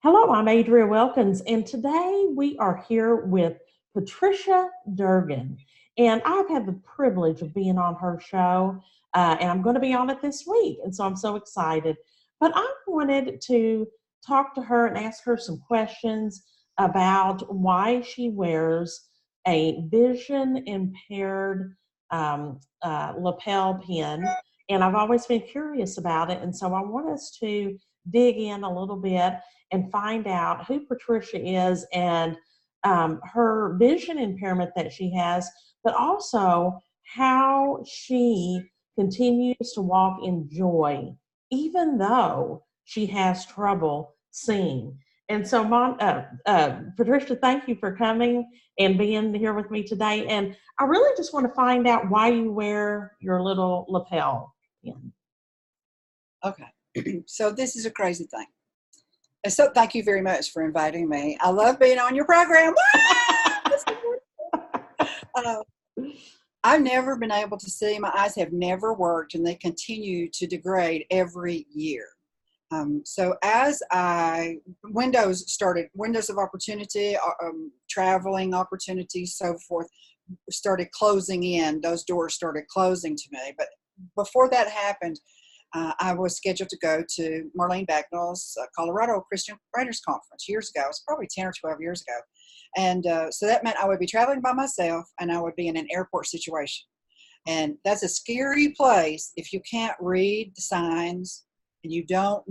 Hello, I'm Adria Wilkins, and today we are here with Patricia Durgin. And I've had the privilege of being on her show, and I'm going to be on it this week. And so I'm so excited. But I wanted to talk to her and ask her some questions about why she wears a vision impaired lapel pin. And I've always been curious about it. And so I want us to dig in a little bit and find out who Patricia is and her vision impairment that she has, but also how she continues to walk in joy, even though she has trouble seeing. And so, Patricia, thank you for coming and being here with me today. And I really just want to find out why you wear your little lapel pin. Okay, so this is a crazy thing. And so thank you very much for inviting me. I love being on your program. uh, I've never been able to see. My eyes have never worked, and they continue to degrade every year. So as windows of opportunity, traveling opportunities, so forth, started closing in. Those doors started closing to me. But before that happened, I was scheduled to go to Marlene Bagnall's Colorado Christian Writers Conference years ago. It was probably 10 or 12 years ago. And so that meant I would be traveling by myself, and I would be in an airport situation. And that's a scary place if you can't read the signs and you don't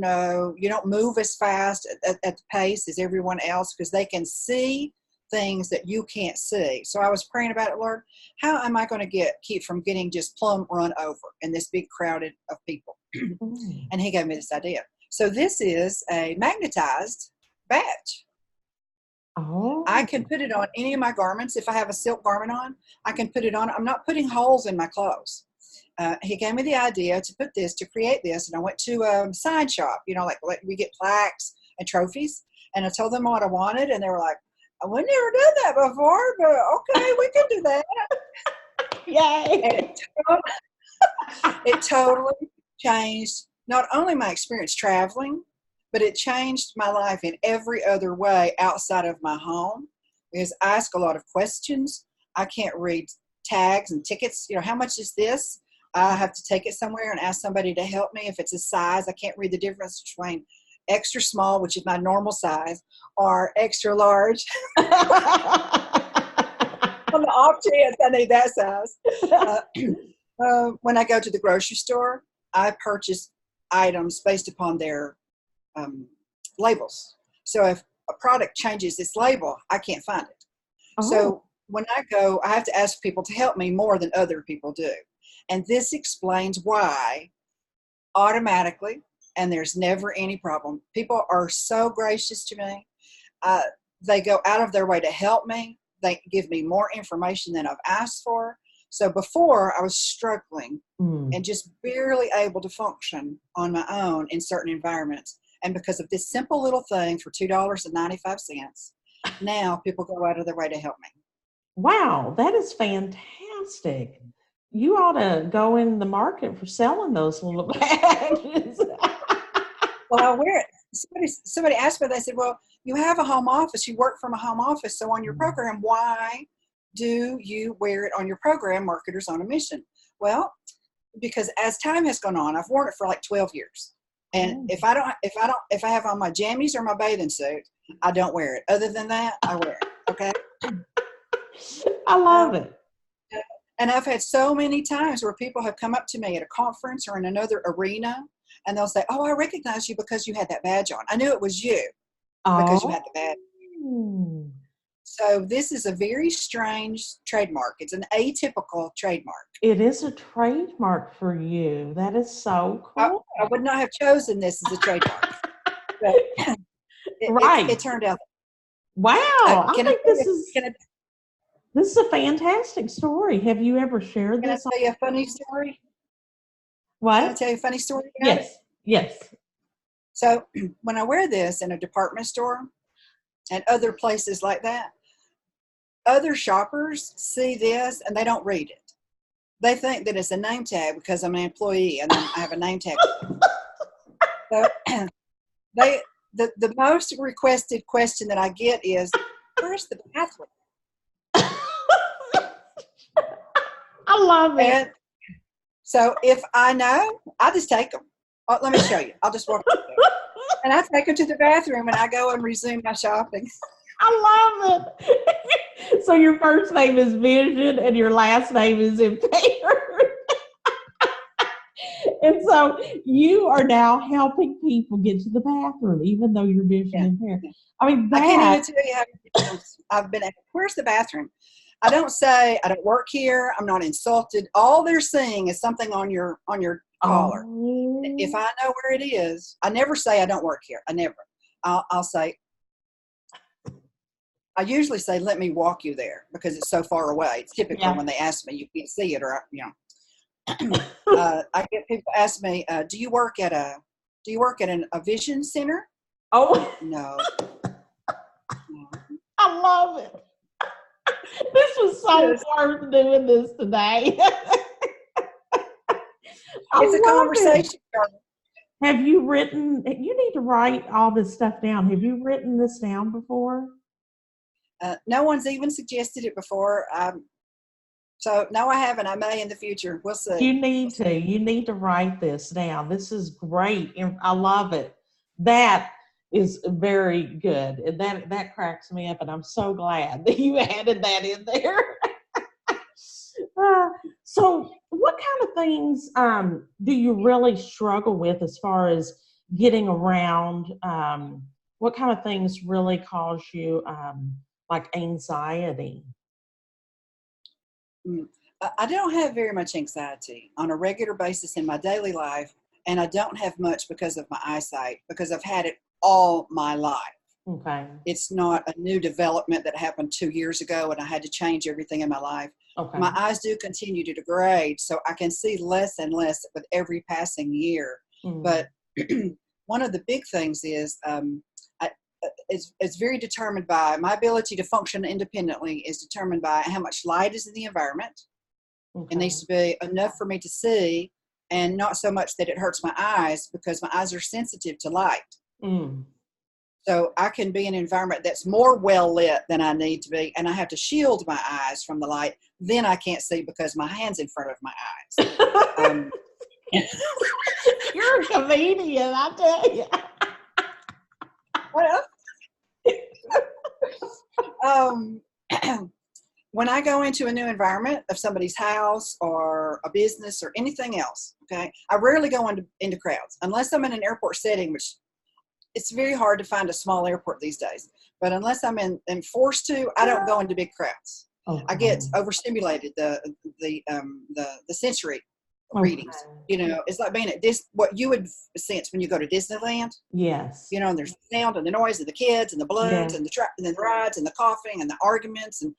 move as fast at the pace as everyone else, because they can see things that you can't see. So I was praying about it, Lord, how am I going to keep from getting just plumb run over in this big crowded of people? And he gave me this idea. So this is a magnetized badge. Oh. I can put it on any of my garments. If I have a silk garment on, I can put it on. I'm not putting holes in my clothes. He gave me the idea to create this. And I went to a sign shop, like we get plaques and trophies. And I told them what I wanted. And they were like, we never done that before, but okay, we can do that. Yay. It totally changed not only my experience traveling, but it changed my life in every other way outside of my home, because I ask a lot of questions. I can't read tags and tickets. How much is this? I have to take it somewhere and ask somebody to help me. If it's a size, I can't read the difference between extra small, which is my normal size, or extra large. On the off chance I need that size. When I go to the grocery store, I purchase items based upon their labels. So if a product changes its label, I can't find it. Oh. So when I go, I have to ask people to help me more than other people do. And this explains why automatically, and there's never any problem. People are so gracious to me. They go out of their way to help me. They give me more information than I've asked for. So before, I was struggling and just barely able to function on my own in certain environments. And because of this simple little thing for $2.95, now people go out of their way to help me. Wow, that is fantastic. You ought to go in the market for selling those little badges. Well, I wear it. Somebody asked me, they said, well, you have a home office, you work from a home office, so on your program, why do you wear it on your program, Marketers on a Mission? Well, because as time has gone on, I've worn it for like 12 years. And if I have on my jammies or my bathing suit, I don't wear it. Other than that, I wear it. Okay. I love it. And I've had so many times where people have come up to me at a conference or in another arena, and they'll say, oh, I recognize you because you had that badge on. I knew it was you because you had the badge. So this is a very strange trademark. It's an atypical trademark. It is a trademark for you. That is so cool. I would not have chosen this as a trademark. But it turned out. Wow. I think this is a fantastic story. Have you ever shared this? Can I tell you a funny story? What? Can I tell you a funny story? Yes. Yes. So when I wear this in a department store and other places like that, other shoppers see this and they don't read it. They think that it's a name tag because I'm an employee and I have a name tag. So the most requested question that I get is, where's the bathroom? I love it. And so if I know, I just take them. Oh, let me show you. I'll just walk up there. And I take them to the bathroom and I go and resume my shopping. I love it. So your first name is Vision and your last name is Impaired. And so you are now helping people get to the bathroom, even though you're vision impaired. I mean, I can't even tell you how many times I've been at, where's the bathroom? I don't say, I don't work here. I'm not insulted. All they're seeing is something on your collar. Oh. If I know where it is, I never say I don't work here. I never. I'll say, I usually say, let me walk you there because it's so far away. It's typically when they ask me, you can't see it, or I get people ask me, do you work at a vision center? Oh, No. I love it. This was so worth doing this today. It's a conversation. Have you written? You need to write all this stuff down. Have you written this down before? No one's even suggested it before. So no, I haven't. I may in the future. We'll see. You need to. You need to write this down. This is great. I love it. That is very good. And that cracks me up. And I'm so glad that you added that in there. So what kind of things do you really struggle with as far as getting around? What kind of things really cause you like anxiety? I don't have very much anxiety on a regular basis in my daily life, and I don't have much because of my eyesight, because I've had it all my life. Okay. It's not a new development that happened 2 years ago and I had to change everything in my life. Okay. My eyes do continue to degrade, so I can see less and less with every passing year. But one of the big things is it's very determined by my ability to function independently is determined by how much light is in the environment. Okay. It needs to be enough for me to see and not so much that it hurts my eyes, because my eyes are sensitive to light. So I can be in an environment that's more well lit than I need to be, and I have to shield my eyes from the light. Then I can't see because my hand's in front of my eyes. You're a comedian, I tell you. What else? When I go into a new environment of somebody's house or a business or anything else, okay, I rarely go into crowds unless I'm in an airport setting, which it's very hard to find a small airport these days. But unless I'm forced to, I don't go into big crowds. Okay. I get overstimulated. The sensory readings. You know, it's like being at what you would sense when you go to Disneyland. Yes. You know, and there's the sound and the noise of the kids and the balloons and the rides and the coughing and the arguments and.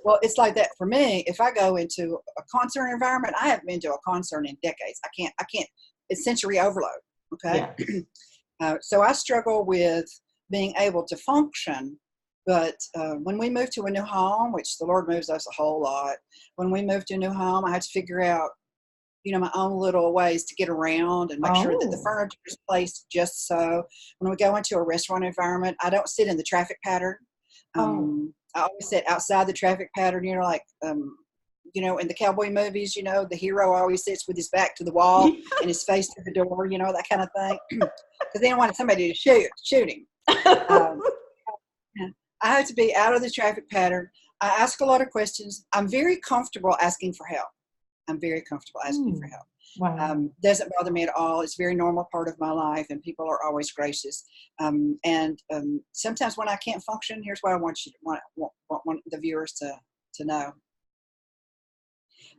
Well, it's like that for me. If I go into a concert environment, I haven't been to a concert in decades. I can't. It's sensory overload. Okay. Yeah. So I struggle with being able to function, but when we move to a new home, which the Lord moves us a whole lot, when we move to a new home, I have to figure out, my own little ways to get around and make sure that the furniture is placed just so. When we go into a restaurant environment, I don't sit in the traffic pattern. I always sit outside the traffic pattern, like, in the cowboy movies, the hero always sits with his back to the wall and his face to the door, that kind of thing. Because they don't want somebody to shoot him. I have to be out of the traffic pattern. I ask a lot of questions. I'm very comfortable asking for help. For help. Wow. Doesn't bother me at all. It's a very normal part of my life, and people are always gracious. Sometimes when I can't function, here's what I want the viewers to know.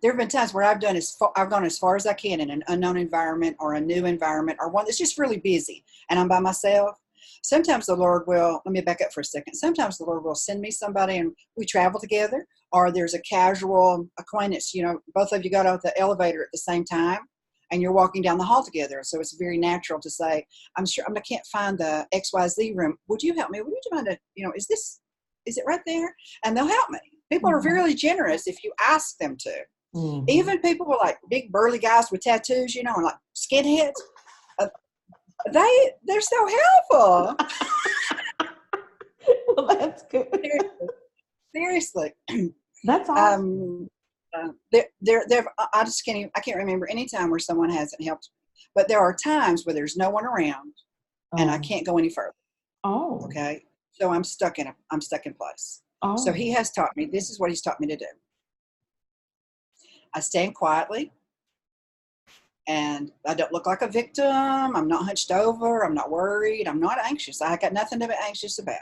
There have been times where I've gone as far as I can in an unknown environment or a new environment or one that's just really busy, and I'm by myself. Sometimes the Lord will, let me back up for a second. Sometimes the Lord will send me somebody and we travel together, or there's a casual acquaintance, both of you got out the elevator at the same time and you're walking down the hall together. So it's very natural to say, I can't find the XYZ room. Would you help me? Would you mind is it right there? And they'll help me. People are really generous if you ask them to. Even people with like big burly guys with tattoos, and like skinheads. they're so helpful. Well, that's good. Seriously. That's awesome. I can't remember any time where someone hasn't helped me. But there are times where there's no one around and I can't go any further. Oh. Okay. So I'm stuck in place. Oh. So he has taught me, this is what he's taught me to do. I stand quietly and I don't look like a victim. I'm not hunched over. I'm not worried. I'm not anxious. I got nothing to be anxious about.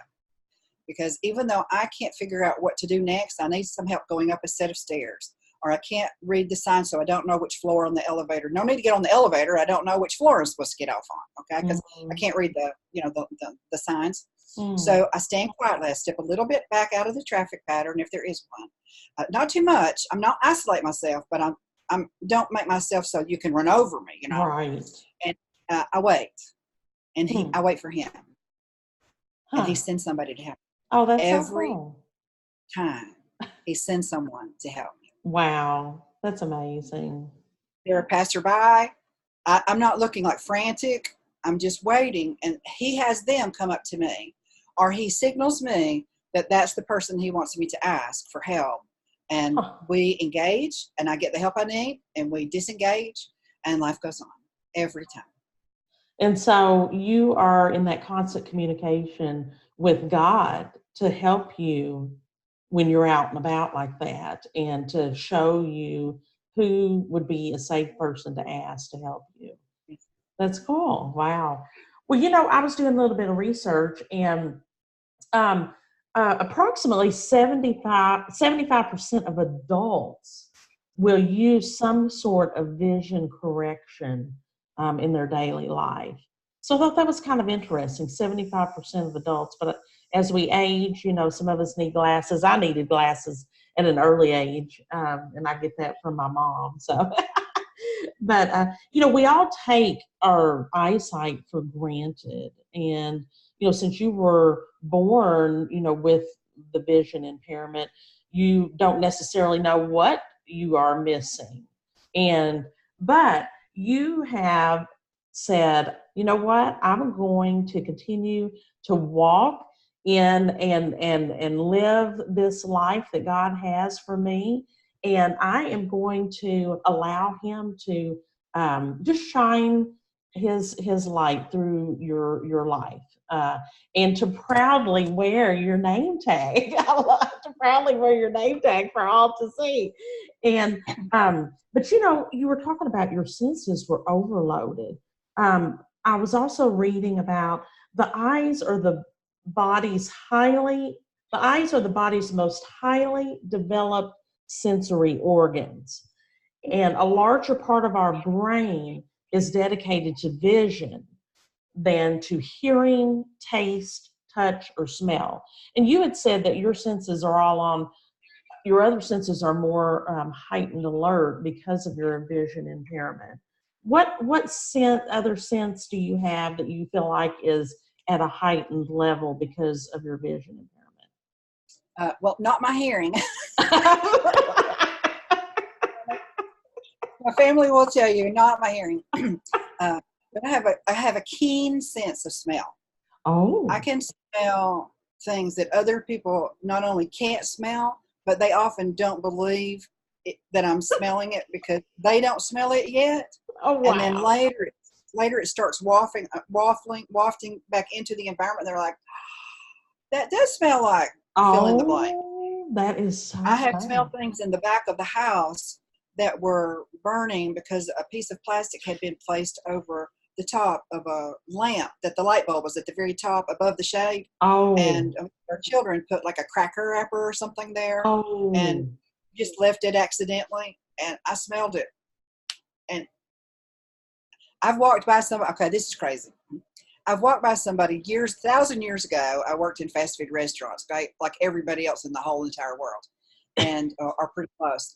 Because even though I can't figure out what to do next, I need some help going up a set of stairs. Or I can't read the sign, so I don't know which floor on the elevator. No need to get on the elevator. I don't know which floor I'm supposed to get off on, okay? Because I can't read the signs. So I stand quietly. I step a little bit back out of the traffic pattern if there is one. Not too much. I'm not isolate myself, but I'm don't make myself so you can run over me, you know? Right. And I wait. And I wait for him. And he Huh. sends somebody to help. Oh, that's so Every cool. time he sends someone to help me. Wow. That's amazing. They're a passerby. I'm not looking like frantic. I'm just waiting. And he has them come up to me. Or he signals me that that's the person he wants me to ask for help. And we engage and I get the help I need and we disengage and life goes on every time. And so you are in that constant communication with God to help you when you're out and about like that and to show you who would be a safe person to ask to help you. That's cool. Wow. Well, I was doing a little bit of research and um, approximately 75% of adults will use some sort of vision correction in their daily life. So I thought that was kind of interesting, 75% of adults. But as we age, some of us need glasses. I needed glasses at an early age, and I get that from my mom. So, but, we all take our eyesight for granted. And, since you were born, with the vision impairment, you don't necessarily know what you are missing. But you have said, you know what, I'm going to continue to walk in and live this life that God has for me. And I am going to allow him to just shine his light through your life, and to proudly wear your name tag. I love to proudly wear your name tag for all to see. And but you were talking about your senses were overloaded. I was also reading about the eyes are the body's most highly developed sensory organs. And a larger part of our brain is dedicated to vision than to hearing, taste, touch, or smell. And you had said that your other senses are more heightened alert because of your vision impairment. What other sense do you have that you feel like is at a heightened level because of your vision impairment? Well, not my hearing. My family will tell you, not my hearing. But I have a keen sense of smell. Oh. I can smell things that other people not only can't smell, but they often don't believe that I'm smelling it because they don't smell it yet. Oh, wow. And then later it starts wafting back into the environment. They're like, that does smell like fill in the blank. That is so I have funny. smelled things in the back of the house that were burning because a piece of plastic had been placed over the top of a lamp that the light bulb was at the very top above the shade. Oh. And our children put like a cracker wrapper or something there. Oh. And just left it accidentally. And I smelled it. And I've walked by okay, this is crazy. I've walked by somebody 1,000 years ago. I worked in fast food restaurants, okay, like everybody else in the whole entire world, and are pretty close.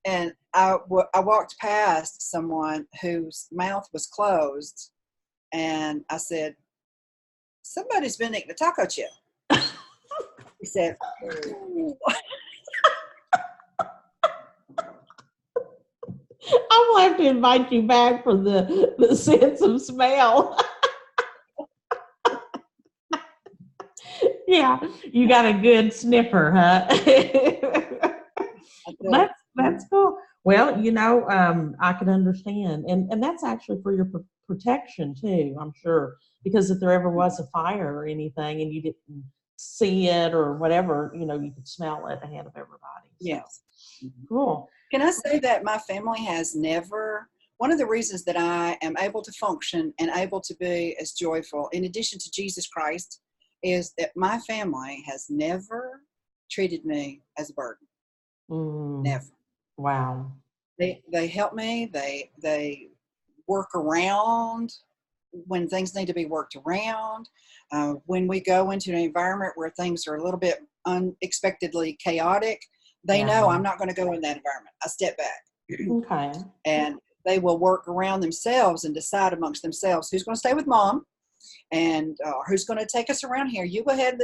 And I walked past someone whose mouth was closed, and I said, "Somebody's been eating a taco chip." He said, I will have to invite you back for the sense of smell. Yeah, you got a good sniffer, huh? I do. That's cool. Well, I can understand, and that's actually for your protection too. I'm sure, because if there ever was a fire or anything, and you didn't see it or whatever, you could smell it ahead of everybody. So Yes. Mhm. cool. Can I say that my family has never, one of the reasons that I am able to function and able to be as joyful, in addition to Jesus Christ, is that my family has never treated me as a burden. Mm, Never. wow. They help me. They work around when things need to be worked around. When we go into an environment where things are a little bit unexpectedly chaotic, they Yeah. know I'm not going to go in that environment. I step back. Okay. And they will work around themselves and decide amongst themselves who's going to stay with mom and who's going to take us around here. You go ahead,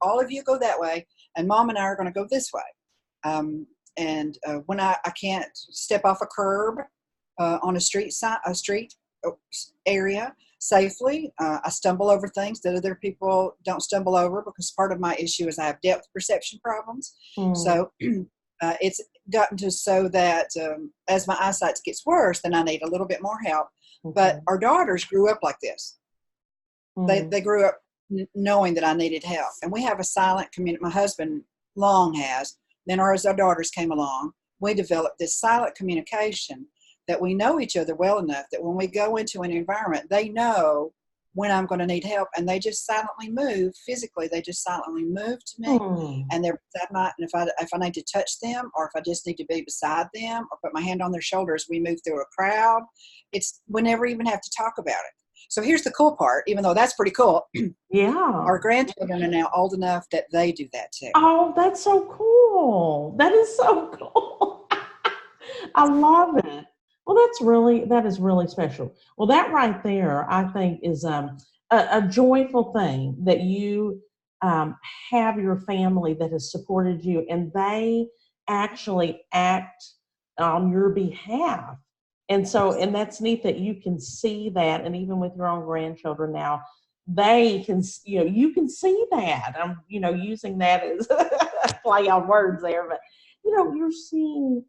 all of you go that way, and mom and I are going to go this way. And when I can't step off a curb on a street area safely, I stumble over things that other people don't stumble over, because part of my issue is I have depth perception problems. Mm, So it's gotten to so that as my eyesight gets worse, then I need a little bit more help. But okay. our daughters grew up like this. They Mm, grew up knowing that I needed help, and we have a silent community. My husband long has. Then as our daughters came along, we developed this silent communication that we know each other well enough that when we go into an environment, they know when I'm going to need help, and they just silently move physically. They just silently move to me, mm. and they're beside and if I need to touch them, or if I just need to be beside them, or put my hand on their shoulders, we move through a crowd. We never even have to talk about it. So here's the cool part, even though that's pretty cool. Yeah. Our grandchildren are now old enough that they do that too. Oh, that's so cool. That is so cool. I love it. Well, that is really special. Well, that right there, I think, is a joyful thing that you um, have your family that has supported you, and they actually act on your behalf. And that's neat that you can see that, and even with your own grandchildren now, they can, you can see that. I'm, using that as a play on words there, but you're seeing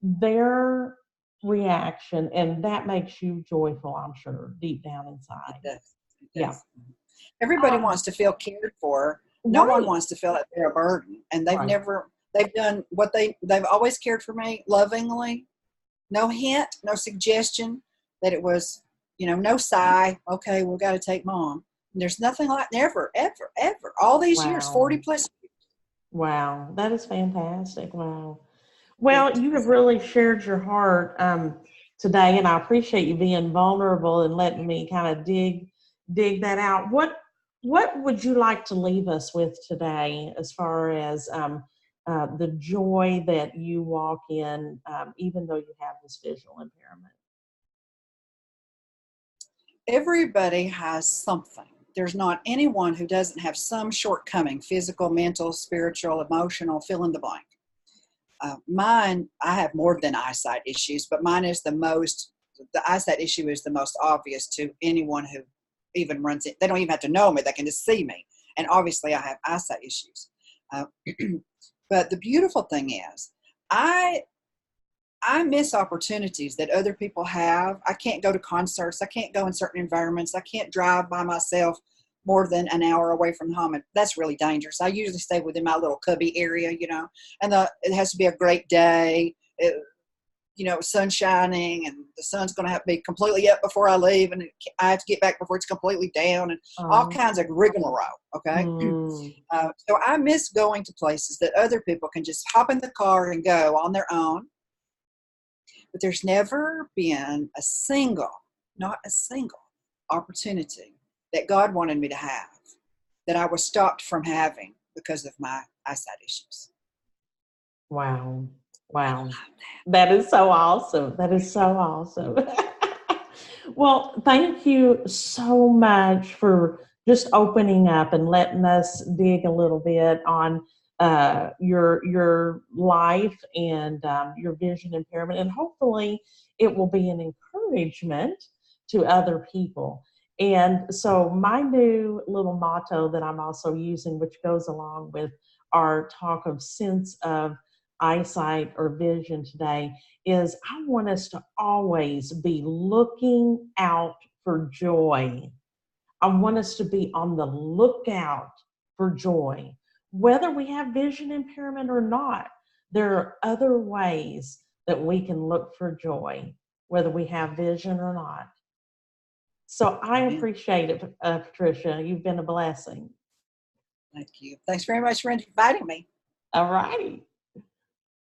their reaction, and that makes you joyful, I'm sure, deep down It inside. does. It Yeah. does. Everybody wants to feel cared for. No one Right. wants to feel like they're a burden. And Right. they've done what they've always cared for me lovingly. No hint, no suggestion that it was, no sigh. Okay, we've got to take mom. And there's nothing like, never, ever, ever. All these years, 40 Wow. plus Wow. That is fantastic. Wow. years. Well, you have really shared your heart today, and I appreciate you being vulnerable and letting me kind of dig that out. What would you like to leave us with today, as far as the joy that you walk in, even though you have this visual impairment? Everybody has something. There's not anyone who doesn't have some shortcoming, physical, mental, spiritual, emotional, fill in the blank. Mine, I have more than eyesight issues, but mine is the eyesight issue is the most obvious to anyone who even runs it. They don't even have to know me, they can just see me. And obviously, I have eyesight issues. Uh, but the beautiful thing is, I I miss opportunities that other people have. I can't go to concerts. I can't go in certain environments. I can't drive by myself more than an hour away from home. And that's really dangerous. I usually stay within my little cubby area, and it has to be a great day, sun shining, and the sun's going to have to be completely up before I leave. And I have to get back before it's completely down, and all Oh, kinds of rigmarole. Okay. mm, So I miss going to places that other people can just hop in the car and go on their own. But there's never been not a single opportunity that God wanted me to have that I was stopped from having because of my eyesight issues. wow. I Wow. love That is so awesome. That is so awesome. Well, thank you so much for just opening up and letting us dig a little bit on your life and your vision impairment, and hopefully it will be an encouragement to other people. And so my new little motto that I'm also using, which goes along with our talk of sense of eyesight or vision today, is I want us to always be looking out for joy. I want us to be on the lookout for joy. Whether we have vision impairment or not, there are other ways that we can look for joy, whether we have vision or not. So I Amen. appreciate it, Patricia. You've been a blessing. Thank you. Thanks very much for inviting me. All righty.